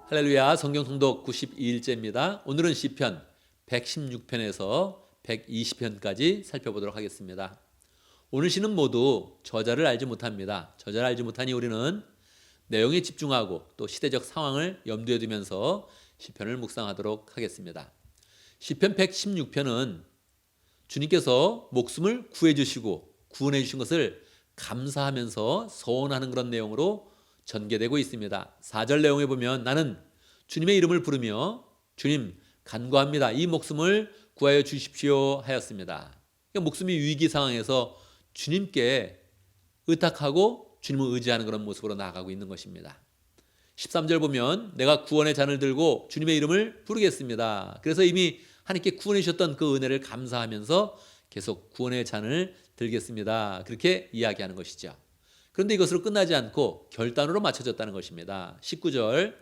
할렐루야. 성경 통독 92일째입니다. 오늘은 시편 116편에서 120편까지 살펴보도록 하겠습니다. 오늘 시는 모두 저자를 알지 못합니다. 저자를 알지 못하니 우리는 내용에 집중하고 또 시대적 상황을 염두에 두면서 시편을 묵상하도록 하겠습니다. 시편 116편은 주님께서 목숨을 구해 주시고 구원해 주신 것을 감사하면서 서원하는 그런 내용으로 전개되고 있습니다. 4절 내용에 보면 나는 주님의 이름을 부르며 주님 간구합니다. 이 목숨을 구하여 주십시오 하였습니다. 그러니까 목숨이 위기 상황에서 주님께 의탁하고 주님을 의지하는 그런 모습으로 나아가고 있는 것입니다. 13절 보면 내가 구원의 잔을 들고 주님의 이름을 부르겠습니다. 그래서 이미 하나님께 구원해 주셨던 그 은혜를 감사하면서 계속 구원의 잔을 들겠습니다. 그렇게 이야기하는 것이죠. 그런데 이것으로 끝나지 않고 결단으로 맞춰졌다는 것입니다. 19절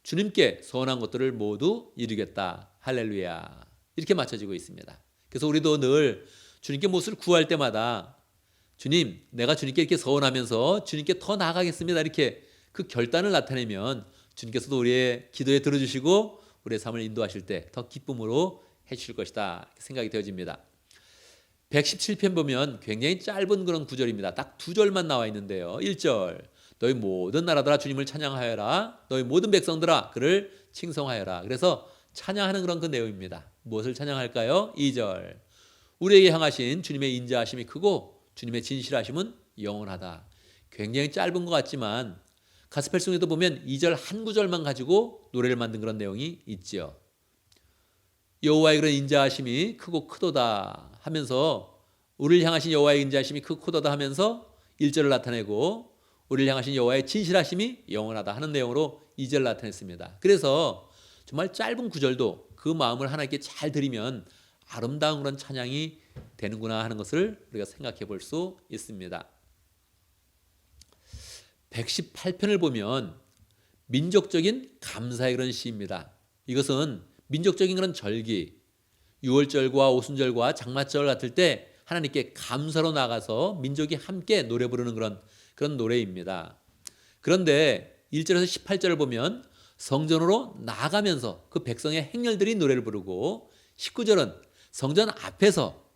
주님께 서원한 것들을 모두 이루겠다. 할렐루야. 이렇게 맞춰지고 있습니다. 그래서 우리도 늘 주님께 무엇을 구할 때마다 주님, 내가 주님께 이렇게 서원하면서 주님께 더 나아가겠습니다. 이렇게 그 결단을 나타내면 주님께서도 우리의 기도에 들어주시고 우리의 삶을 인도하실 때 더 기쁨으로 해주실 것이다. 생각이 되어집니다. 117편 보면 굉장히 짧은 그런 구절입니다. 딱 2절만 나와 있는데요. 1절 너희 모든 나라들아 주님을 찬양하여라. 너희 모든 백성들아 그를 칭송하여라. 그래서 찬양하는 그런 그 내용입니다. 무엇을 찬양할까요? 2절 우리에게 향하신 주님의 인자하심이 크고 주님의 진실하심은 영원하다. 굉장히 짧은 것 같지만 가스펠송에도 보면 2절 한 구절만 가지고 노래를 만든 그런 내용이 있죠. 여호와의 그런 인자하심이 크고 크도다 하면서 우리를 향하신 여호와의 인자하심이 크고 크도다 하면서 1절을 나타내고 우리를 향하신 여호와의 진실하심이 영원하다 하는 내용으로 2절을 나타냈습니다. 그래서 정말 짧은 구절도 그 마음을 하나님께 잘 드리면 아름다운 그런 찬양이 되는구나 하는 것을 우리가 생각해 볼 수 있습니다. 118편을 보면 민족적인 감사의 그런 시입니다. 이것은 민족적인 그런 절기, 유월절과 오순절과 장마절 같을 때 하나님께 감사로 나가서 민족이 함께 노래 부르는 그런 노래입니다. 그런데 1절에서 18절을 보면 성전으로 나아가면서 그 백성의 행렬들이 노래를 부르고 19절은 성전 앞에서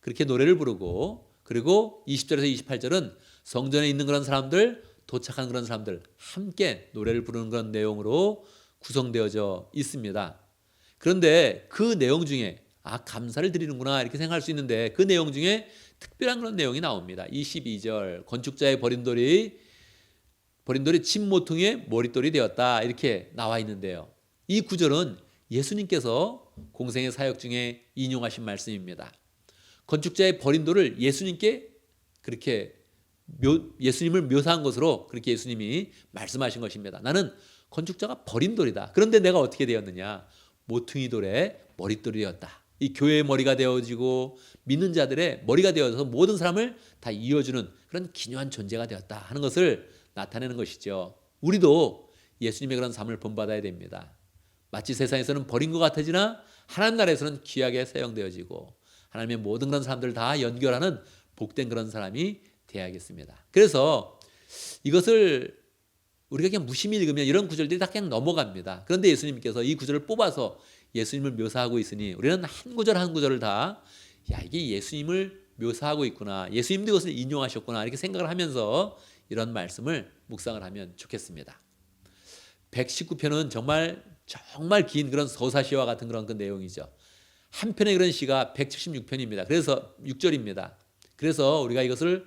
그렇게 노래를 부르고 그리고 20절에서 28절은 성전에 있는 그런 사람들, 도착한 그런 사람들 함께 노래를 부르는 그런 내용으로 구성되어져 있습니다. 그런데 그 내용 중에 감사를 드리는구나 이렇게 생각할 수 있는데 그 내용 중에 특별한 그런 내용이 나옵니다. 22절 건축자의 버린 돌이 집 모퉁이의 머릿돌이 되었다 이렇게 나와 있는데요. 이 구절은 예수님께서 공생의 사역 중에 인용하신 말씀입니다. 건축자의 버린 돌을 예수님께 그렇게 예수님을 묘사한 것으로 그렇게 예수님이 말씀하신 것입니다. 나는 건축자가 버린 돌이다. 그런데 내가 어떻게 되었느냐? 모퉁이 돌의 머릿돌이 되었다. 이 교회의 머리가 되어지고 믿는 자들의 머리가 되어서 모든 사람을 다 이어주는 그런 기묘한 존재가 되었다 하는 것을 나타내는 것이죠. 우리도 예수님의 그런 삶을 본받아야 됩니다. 마치 세상에서는 버린 것 같아지나 하나님 나라에서는 귀하게 사용되어지고 하나님의 모든 그런 사람들을 다 연결하는 복된 그런 사람이 되어야겠습니다. 그래서 이것을 우리가 그냥 무심히 읽으면 이런 구절들이 다 그냥 넘어갑니다. 그런데 예수님께서 이 구절을 뽑아서 예수님을 묘사하고 있으니 우리는 한 구절 한 구절을 다 이게 예수님을 묘사하고 있구나. 예수님도 이것을 인용하셨구나. 이렇게 생각을 하면서 이런 말씀을 묵상을 하면 좋겠습니다. 119편은 정말 긴 그런 서사시와 같은 그런 그 내용이죠. 한 편의 그런 시가 176편입니다. 그래서 6절입니다. 그래서 우리가 이것을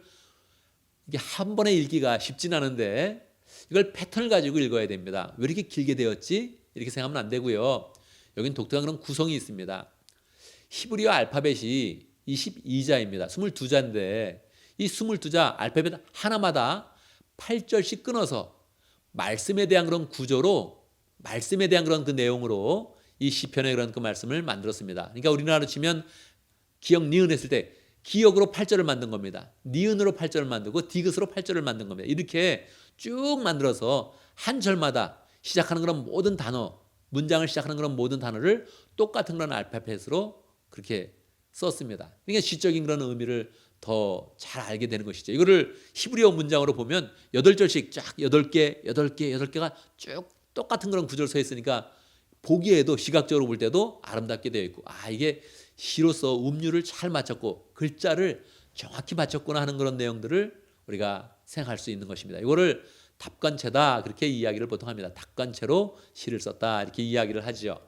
이게 한 번에 읽기가 쉽진 않은데 이걸 패턴을 가지고 읽어야 됩니다. 왜 이렇게 길게 되었지? 이렇게 생각하면 안 되고요. 여긴 독특한 그런 구성이 있습니다. 히브리어 알파벳이 22자입니다. 22자인데 이 22자 알파벳 하나마다 8절씩 끊어서 말씀에 대한 그런 구조로 말씀에 대한 그런 그 내용으로 이 시편의 그런 그 말씀을 만들었습니다. 그러니까 우리나라로 치면 기역 니은 했을 때 기역으로 8절을 만든 겁니다. 니은으로 8절을 만들고 디귿으로 8절을 만든 겁니다. 이렇게 쭉 만들어서 한 절마다 시작하는 그런 모든 단어, 문장을 시작하는 그런 모든 단어를 똑같은 그런 알파벳으로 그렇게 썼습니다. 그러니까 시적인 그런 의미를 더 잘 알게 되는 것이죠. 이거를 히브리어 문장으로 보면 8절씩 쫙 8개가 쭉 똑같은 그런 구절 서 있으니까 보기에도 시각적으로 볼 때도 아름답게 되어 있고 이게 시로서 음률을 잘 맞췄고 글자를 정확히 맞췄구나 하는 그런 내용들을 우리가 생각할 수 있는 것입니다. 이거를 답관체다 그렇게 이야기를 보통 합니다. 답관체로 시를 썼다 이렇게 이야기를 하죠.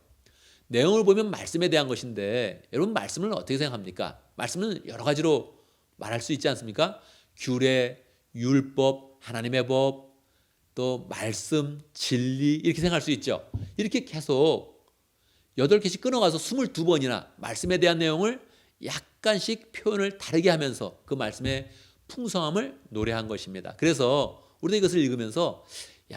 내용을 보면 말씀에 대한 것인데 여러분 말씀을 어떻게 생각합니까? 말씀은 여러 가지로 말할 수 있지 않습니까? 규례, 율법, 하나님의 법, 또 말씀, 진리 이렇게 생각할 수 있죠. 이렇게 계속 8개씩 끊어가서 22번이나 말씀에 대한 내용을 약간씩 표현을 다르게 하면서 그 말씀의 풍성함을 노래한 것입니다. 그래서 우리도 이것을 읽으면서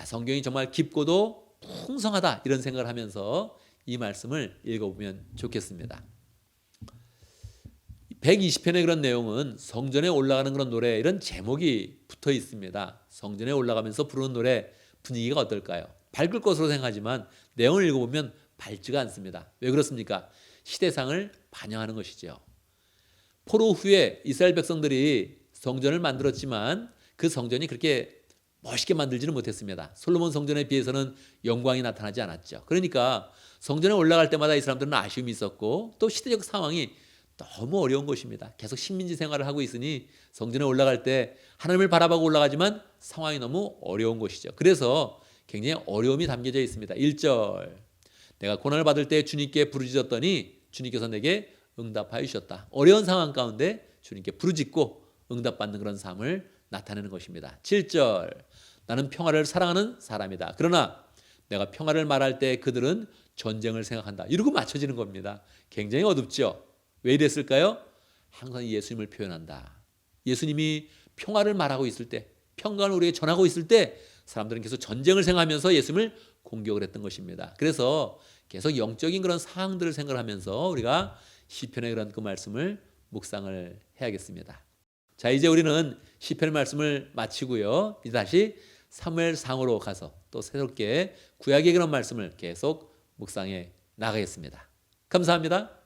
성경이 정말 깊고도 풍성하다 이런 생각을 하면서 이 말씀을 읽어보면 좋겠습니다. 120편의 그런 내용은 성전에 올라가는 그런 노래 이런 제목이 붙어 있습니다. 성전에 올라가면서 부르는 노래 분위기가 어떨까요? 밝을 것으로 생각하지만 내용을 읽어보면 밝지가 않습니다. 왜 그렇습니까? 시대상을 반영하는 것이죠. 포로 후에 이스라엘 백성들이 성전을 만들었지만 그 성전이 그렇게 멋있게 만들지는 못했습니다. 솔로몬 성전에 비해서는 영광이 나타나지 않았죠. 그러니까 성전에 올라갈 때마다 이 사람들은 아쉬움이 있었고 또 시대적 상황이 너무 어려운 것입니다. 계속 식민지 생활을 하고 있으니 성전에 올라갈 때 하나님을 바라보고 올라가지만 상황이 너무 어려운 것이죠. 그래서 굉장히 어려움이 담겨져 있습니다. 1절 내가 고난을 받을 때 주님께 부르짖었더니 주님께서 내게 응답하여 주셨다. 어려운 상황 가운데 주님께 부르짖고 응답받는 그런 삶을 나타내는 것입니다. 7절 나는 평화를 사랑하는 사람이다. 그러나 내가 평화를 말할 때 그들은 전쟁을 생각한다. 이러고 맞춰지는 겁니다. 굉장히 어둡죠. 왜 이랬을까요? 항상 예수님을 표현한다. 예수님이 평화를 말하고 있을 때, 평강을 우리에게 전하고 있을 때 사람들은 계속 전쟁을 생각하면서 예수님을 공격을 했던 것입니다. 그래서 계속 영적인 그런 상황들을 생각하면서 우리가 시편의 그런 그 말씀을 묵상을 해야겠습니다. 자, 이제 우리는 시편의 말씀을 마치고요. 이제 다시 사무엘상으로 가서 또 새롭게 구약의 그런 말씀을 계속 묵상해 나가겠습니다. 감사합니다.